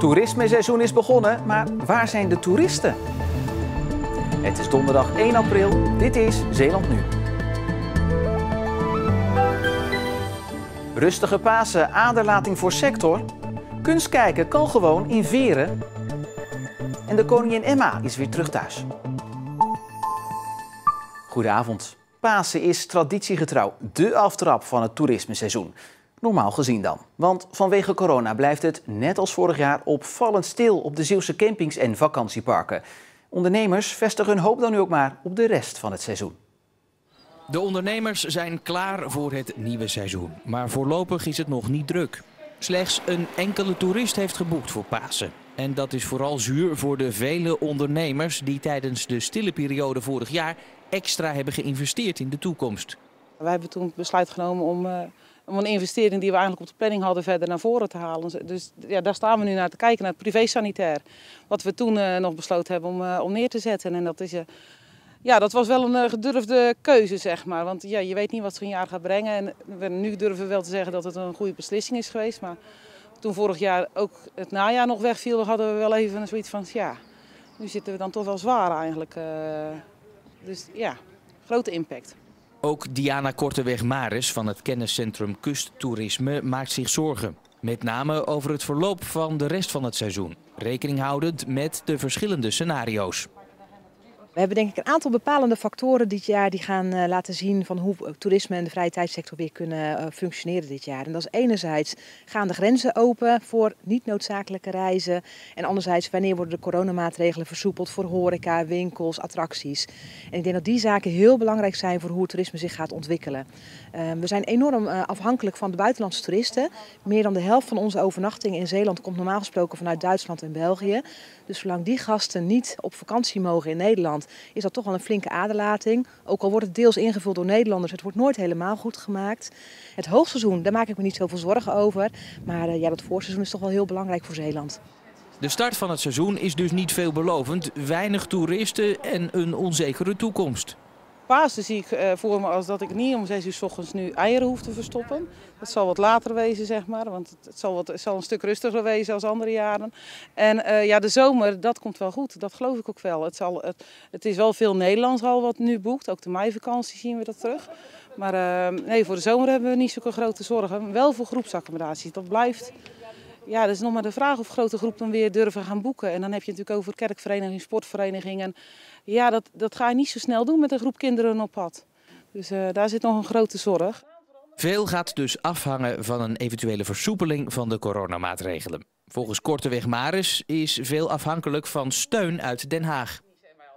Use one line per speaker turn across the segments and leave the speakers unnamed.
Toerismeseizoen is begonnen, maar waar zijn de toeristen? Het is donderdag 1 april, dit is Zeeland Nu. Rustige Pasen, aderlating voor sector. Kunst kijken kan gewoon in Veren. En de koningin Emma is weer terug thuis. Goedenavond. Pasen is traditiegetrouw dé aftrap van het toerismeseizoen. Normaal gezien dan. Want vanwege corona blijft het, net als vorig jaar, opvallend stil op de Zeeuwse campings en vakantieparken. Ondernemers vestigen hun hoop dan nu ook maar op de rest van het seizoen.
De ondernemers zijn klaar voor het nieuwe seizoen. Maar voorlopig is het nog niet druk. Slechts een enkele toerist heeft geboekt voor Pasen. En dat is vooral zuur voor de vele ondernemers die tijdens de stille periode vorig jaar extra hebben geïnvesteerd in de toekomst.
Wij hebben toen het besluit genomen om een investering die we eigenlijk op de planning hadden verder naar voren te halen. Dus ja, daar staan we nu naar te kijken, naar het privé-sanitair. Wat we toen nog besloten hebben om neer te zetten. En dat is, ja, dat was wel een gedurfde keuze, zeg maar. Want ja, je weet niet wat zo'n jaar gaat brengen. En nu durven we wel te zeggen dat het een goede beslissing is geweest. Maar toen vorig jaar ook het najaar nog wegviel, hadden we wel even zoiets van, ja, nu zitten we dan toch wel zwaar eigenlijk. Dus ja, grote impact.
Ook Diana Korteweg-Maris van het kenniscentrum Kusttoerisme maakt zich zorgen. Met name over het verloop van de rest van het seizoen. Rekening houdend met de verschillende scenario's.
We hebben denk ik een aantal bepalende factoren dit jaar die gaan laten zien van hoe toerisme en de vrije tijdsector weer kunnen functioneren dit jaar. En dat is enerzijds gaan de grenzen open voor niet noodzakelijke reizen. En anderzijds wanneer worden de coronamaatregelen versoepeld voor horeca, winkels, attracties. En ik denk dat die zaken heel belangrijk zijn voor hoe het toerisme zich gaat ontwikkelen. We zijn enorm afhankelijk van de buitenlandse toeristen. Meer dan de helft van onze overnachtingen in Zeeland komt normaal gesproken vanuit Duitsland en België. Dus zolang die gasten niet op vakantie mogen in Nederland, is dat toch wel een flinke aderlating. Ook al wordt het deels ingevuld door Nederlanders, het wordt nooit helemaal goed gemaakt. Het hoogseizoen, daar maak ik me niet zoveel zorgen over. Maar ja, dat voorseizoen is toch wel heel belangrijk voor Zeeland.
De start van het seizoen is dus niet veelbelovend. Weinig toeristen en een onzekere toekomst.
Pasen zie ik voor me als dat ik niet om 6 uur 's ochtends nu eieren hoef te verstoppen. Dat zal wat later wezen, zeg maar, want het zal een stuk rustiger wezen als andere jaren. En ja, de zomer, dat komt wel goed, dat geloof ik ook wel. Het is wel veel Nederlands al wat nu boekt, ook de meivakantie zien we dat terug. Maar nee, voor de zomer hebben we niet zulke grote zorgen. Wel voor groepsaccommodaties, dat blijft. Ja, dat is nog maar de vraag of grote groep dan weer durven gaan boeken. En dan heb je natuurlijk over kerkverenigingen, sportverenigingen. Ja, dat ga je niet zo snel doen met een groep kinderen op pad. Dus daar zit nog een grote zorg.
Veel gaat dus afhangen van een eventuele versoepeling van de coronamaatregelen. Volgens Korteweg-Maris is veel afhankelijk van steun uit Den Haag.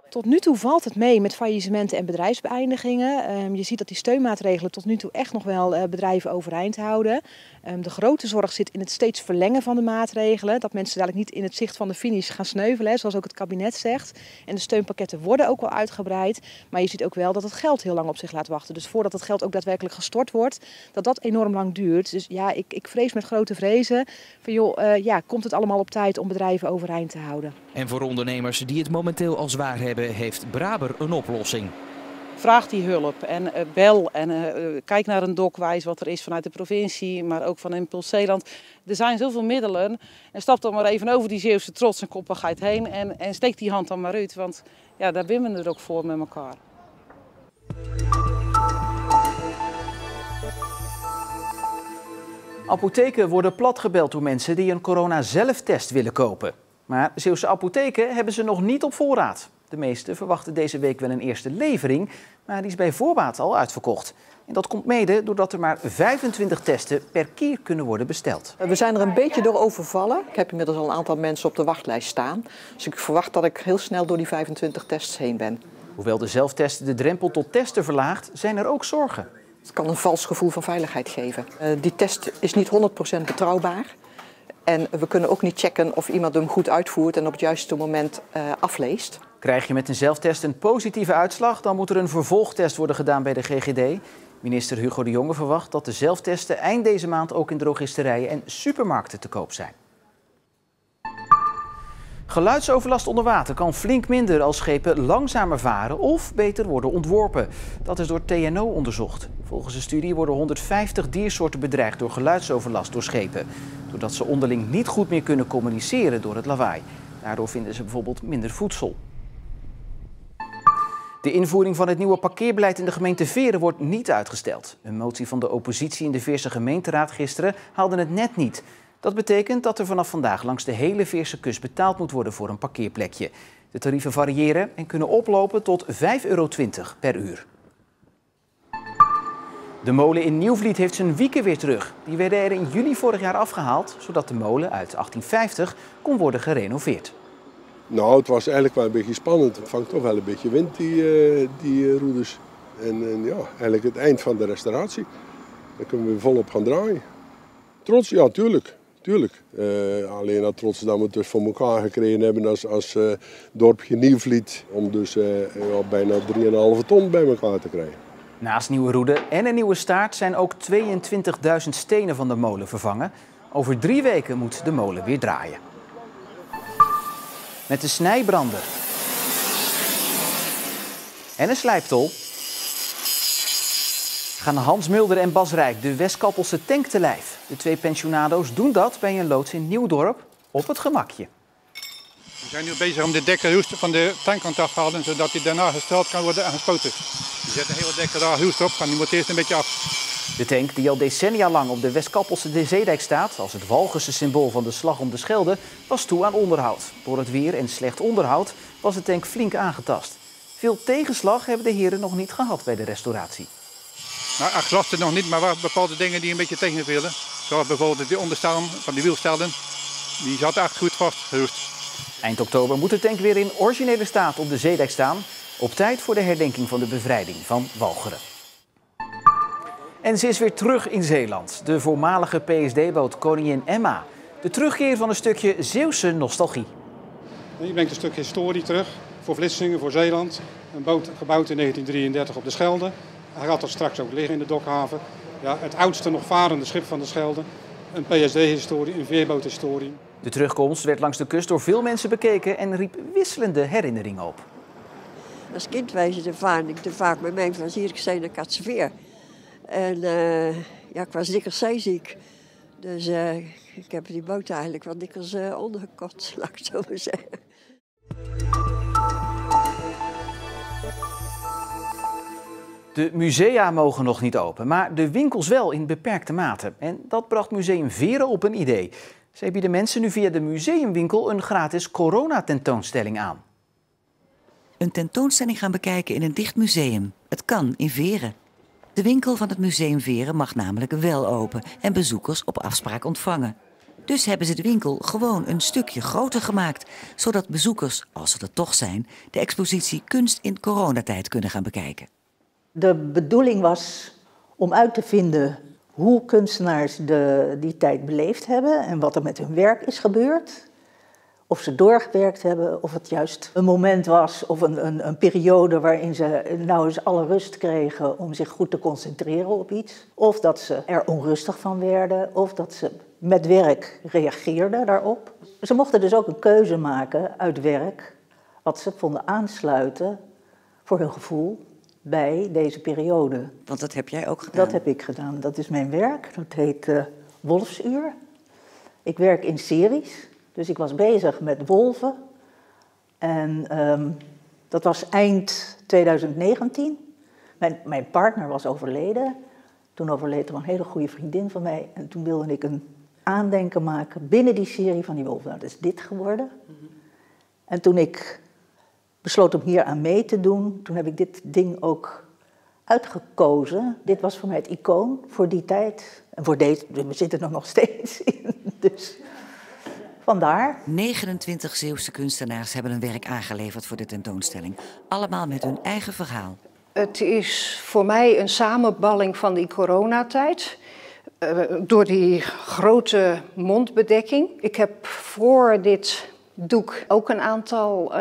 Tot nu toe valt het mee met faillissementen en bedrijfsbeëindigingen. Je ziet dat die steunmaatregelen tot nu toe echt nog wel bedrijven overeind houden. De grote zorg zit in het steeds verlengen van de maatregelen. Dat mensen dadelijk niet in het zicht van de finish gaan sneuvelen, zoals ook het kabinet zegt. En de steunpakketten worden ook wel uitgebreid. Maar je ziet ook wel dat het geld heel lang op zich laat wachten. Dus voordat het geld ook daadwerkelijk gestort wordt, dat enorm lang duurt. Dus ja, ik vrees met grote vrezen van joh, ja, komt het allemaal op tijd om bedrijven overeind te houden.
En voor ondernemers die het momenteel al zwaar hebben, heeft Braber een oplossing.
Vraag die hulp en bel en kijk naar een dokwijs wat er is vanuit de provincie, maar ook van Impuls Zeeland. Er zijn zoveel middelen en stap dan maar even over die Zeeuwse trots en koppigheid heen en steek die hand dan maar uit, want ja, daar bimmen we er ook voor met elkaar.
Apotheken worden platgebeld door mensen die een corona-zelftest willen kopen. Maar Zeeuwse apotheken hebben ze nog niet op voorraad. De meesten verwachten deze week wel een eerste levering, maar die is bij voorbaat al uitverkocht. En dat komt mede doordat er maar 25 testen per keer kunnen worden besteld.
We zijn er een beetje door overvallen. Ik heb inmiddels al een aantal mensen op de wachtlijst staan. Dus ik verwacht dat ik heel snel door die 25 tests heen ben.
Hoewel de zelftest de drempel tot testen verlaagt, zijn er ook zorgen.
Het kan een vals gevoel van veiligheid geven. Die test is niet 100% betrouwbaar. En we kunnen ook niet checken of iemand hem goed uitvoert en op het juiste moment afleest.
Krijg je met een zelftest een positieve uitslag, dan moet er een vervolgtest worden gedaan bij de GGD. Minister Hugo de Jonge verwacht dat de zelftesten eind deze maand ook in drogisterijen en supermarkten te koop zijn. Geluidsoverlast onder water kan flink minder als schepen langzamer varen of beter worden ontworpen. Dat is door TNO onderzocht. Volgens een studie worden 150 diersoorten bedreigd door geluidsoverlast door schepen. Doordat ze onderling niet goed meer kunnen communiceren door het lawaai. Daardoor vinden ze bijvoorbeeld minder voedsel. De invoering van het nieuwe parkeerbeleid in de gemeente Veeren wordt niet uitgesteld. Een motie van de oppositie in de Veerse gemeenteraad gisteren haalde het net niet. Dat betekent dat er vanaf vandaag langs de hele Veerse kust betaald moet worden voor een parkeerplekje. De tarieven variëren en kunnen oplopen tot €5,20 per uur. De molen in Nieuwvliet heeft zijn wieken weer terug. Die werden er in juli vorig jaar afgehaald, zodat de molen uit 1850 kon worden gerenoveerd.
Nou, het was eigenlijk wel een beetje spannend. Het vangt toch wel een beetje wind, die roeders. En ja, eigenlijk het eind van de restauratie. Dan kunnen we weer volop gaan draaien. Trots? Ja, tuurlijk. Alleen dat trots dat we het dus voor elkaar gekregen hebben als dorpje Nieuwvliet. Om dus bijna 3,5 ton bij elkaar te krijgen.
Naast nieuwe roeden en een nieuwe staart zijn ook 22.000 stenen van de molen vervangen. Over 3 weken moet de molen weer draaien. Met de snijbrander en een slijptol gaan Hans Mulder en Bas Rijk de Westkappelse tank te lijf. De 2 pensionado's doen dat bij een loods in Nieuwdorp op het gemakje.
We zijn nu bezig om de dekkerhoest van de tankkant af te halen, zodat die daarna gesteld kan worden en gespoten. Je zet een hele dekker daar hoest op en die moet eerst een beetje af.
De tank, die al decennia lang op de Westkappelse zeedijk staat, als het walgelse symbool van de slag om de Schelde, was toe aan onderhoud. Door het weer en slecht onderhoud was de tank flink aangetast. Veel tegenslag hebben de heren nog niet gehad bij de restauratie.
Nou, echt lasten nog niet, maar wel bepaalde dingen die een beetje tegenvielen. Zoals bijvoorbeeld die onderstelden van die wielstelden. Die zat echt goed vastgeroest.
Eind oktober moet de tank weer in originele staat op de zeedijk staan. Op tijd voor de herdenking van de bevrijding van Walcheren. En ze is weer terug in Zeeland. De voormalige PSD-boot Koningin Emma. De terugkeer van een stukje Zeeuwse nostalgie.
Je brengt een stuk historie terug voor Vlissingen, voor Zeeland. Een boot gebouwd in 1933 op de Schelde. Hij gaat er straks ook liggen in de dokhaven. Ja, het oudste nog varende schip van de Schelde. Een PSD-historie, een veerboothistorie.
De terugkomst werd langs de kust door veel mensen bekeken en riep wisselende herinneringen op.
Als kind vaarde ik er vaak met mij van Zierikzee naar Katseveer. En ja, ik was dikwijls zeeziek. Dus ik heb die boot eigenlijk wel dikwijls ondergekot, laat ik het zo maar zeggen.
De musea mogen nog niet open, maar de winkels wel in beperkte mate. En dat bracht Museum Veeren op een idee. Zij bieden mensen nu via de museumwinkel een gratis coronatentoonstelling aan.
Een tentoonstelling gaan bekijken in een dicht museum. Het kan in Veeren. De winkel van het Museum Veeren mag namelijk wel open en bezoekers op afspraak ontvangen. Dus hebben ze de winkel gewoon een stukje groter gemaakt, zodat bezoekers, als ze er toch zijn, de expositie Kunst in coronatijd kunnen gaan bekijken.
De bedoeling was om uit te vinden hoe kunstenaars die tijd beleefd hebben en wat er met hun werk is gebeurd. Of ze doorgewerkt hebben, of het juist een moment was of een periode waarin ze nou eens alle rust kregen om zich goed te concentreren op iets. Of dat ze er onrustig van werden, of dat ze met werk reageerden daarop. Ze mochten dus ook een keuze maken uit werk wat ze vonden aansluiten voor hun gevoel bij deze periode.
Want dat heb jij ook gedaan?
Dat heb ik gedaan. Dat is mijn werk. Dat heet Wolfsuur. Ik werk in series. Dus ik was bezig met wolven. En dat was eind 2019. Mijn partner was overleden. Toen overleed er een hele goede vriendin van mij. En toen wilde ik een aandenken maken binnen die serie van die wolven. Nou, dat is dit geworden. En toen ik besloot om hier aan mee te doen, toen heb ik dit ding ook uitgekozen. Dit was voor mij het icoon voor die tijd. En voor deze, we zitten er nog steeds in. Dus vandaar.
29 Zeeuwse kunstenaars hebben een werk aangeleverd voor de tentoonstelling. Allemaal met hun eigen verhaal.
Het is voor mij een samenballing van die coronatijd. Door die grote mondbedekking. Ik heb voor dit doek ook een aantal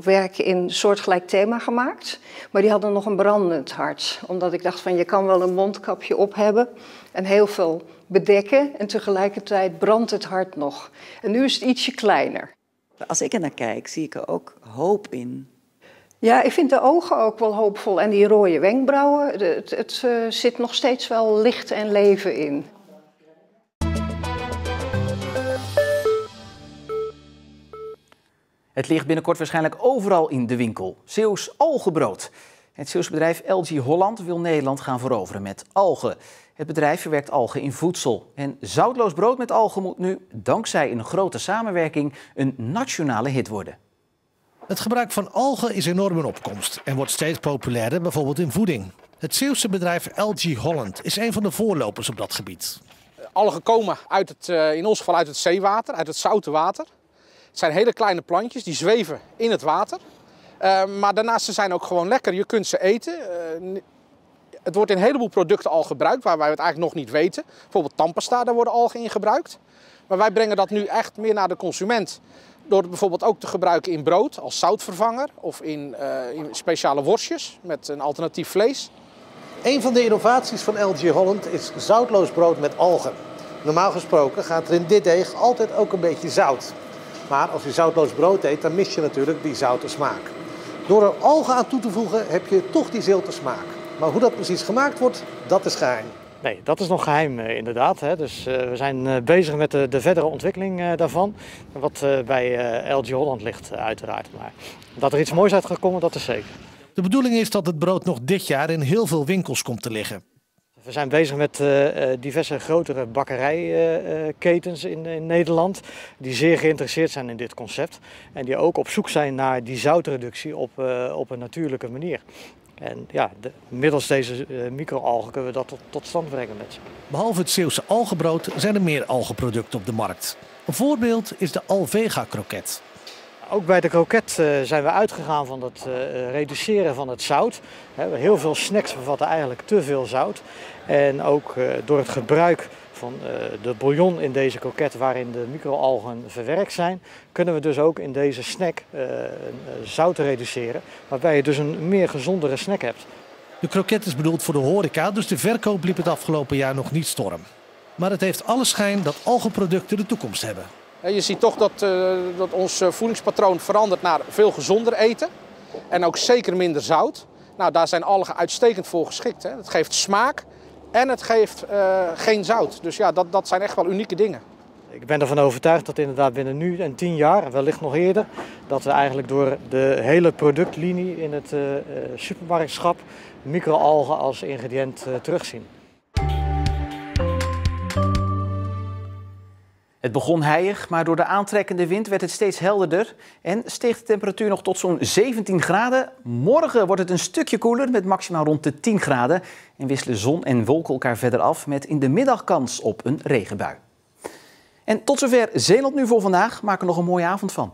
werken in soortgelijk thema gemaakt. Maar die hadden nog een brandend hart. Omdat ik dacht van je kan wel een mondkapje op hebben en heel veel bedekken. En tegelijkertijd brandt het hart nog. En nu is het ietsje kleiner.
Als ik er naar kijk, zie ik er ook hoop in.
Ja, ik vind de ogen ook wel hoopvol en die rode wenkbrauwen. Het zit nog steeds wel licht en leven in.
Het ligt binnenkort waarschijnlijk overal in de winkel. Zeeuws algenbrood. Het Zeeuwse bedrijf LG Holland wil Nederland gaan veroveren met algen. Het bedrijf verwerkt algen in voedsel. En zoutloos brood met algen moet nu, dankzij een grote samenwerking, een nationale hit worden.
Het gebruik van algen is enorm in opkomst en wordt steeds populairder, bijvoorbeeld in voeding. Het Zeeuwse bedrijf LG Holland is een van de voorlopers op dat gebied.
Algen komen in ons geval uit het zeewater, uit het zoute water. Het zijn hele kleine plantjes die zweven in het water. Maar daarnaast zijn ze ook gewoon lekker. Je kunt ze eten. Het wordt in een heleboel producten al gebruikt waar wij het eigenlijk nog niet weten. Bijvoorbeeld tandpasta, daar worden algen in gebruikt. Maar wij brengen dat nu echt meer naar de consument. Door het bijvoorbeeld ook te gebruiken in brood als zoutvervanger of in speciale worstjes met een alternatief vlees.
Een van de innovaties van LG Holland is zoutloos brood met algen. Normaal gesproken gaat er in dit deeg altijd ook een beetje zout. Maar als je zoutloos brood eet, dan mis je natuurlijk die zoute smaak. Door er algen aan toe te voegen heb je toch die zilte smaak. Maar hoe dat precies gemaakt wordt, dat is geheim.
Nee, dat is nog geheim inderdaad. Dus we zijn bezig met de verdere ontwikkeling daarvan. Wat bij LG Holland ligt uiteraard. Maar dat er iets moois uit gaat komen, dat is zeker.
De bedoeling is dat het brood nog dit jaar in heel veel winkels komt te liggen.
We zijn bezig met diverse grotere bakkerijketens in Nederland. Die zeer geïnteresseerd zijn in dit concept. En die ook op zoek zijn naar die zoutreductie op een natuurlijke manier. En ja, middels deze microalgen kunnen we dat tot stand brengen met ze.
Behalve het Zeeuwse algenbrood zijn er meer algenproducten op de markt. Een voorbeeld is de Alvega kroket.
Ook bij de kroket zijn we uitgegaan van het reduceren van het zout. Heel veel snacks bevatten eigenlijk te veel zout. En ook door het gebruik van de bouillon in deze kroket waarin de microalgen verwerkt zijn, kunnen we dus ook in deze snack zout reduceren, waarbij je dus een meer gezondere snack hebt.
De kroket is bedoeld voor de horeca, dus de verkoop liep het afgelopen jaar nog niet storm. Maar het heeft alle schijn dat algenproducten de toekomst hebben.
Je ziet toch dat ons voedingspatroon verandert naar veel gezonder eten en ook zeker minder zout. Nou, daar zijn algen uitstekend voor geschikt. Hè. Het geeft smaak en het geeft geen zout. Dus ja, dat zijn echt wel unieke dingen.
Ik ben ervan overtuigd dat inderdaad binnen nu en 10 jaar, wellicht nog eerder, dat we eigenlijk door de hele productlinie in het supermarktschap microalgen als ingrediënt terugzien.
Het begon heilig, maar door de aantrekkende wind werd het steeds helderder en steeg de temperatuur nog tot zo'n 17 graden. Morgen wordt het een stukje koeler met maximaal rond de 10 graden en wisselen zon en wolken elkaar verder af met in de middag kans op een regenbui. En tot zover Zeeland Nu voor vandaag. Maak er nog een mooie avond van.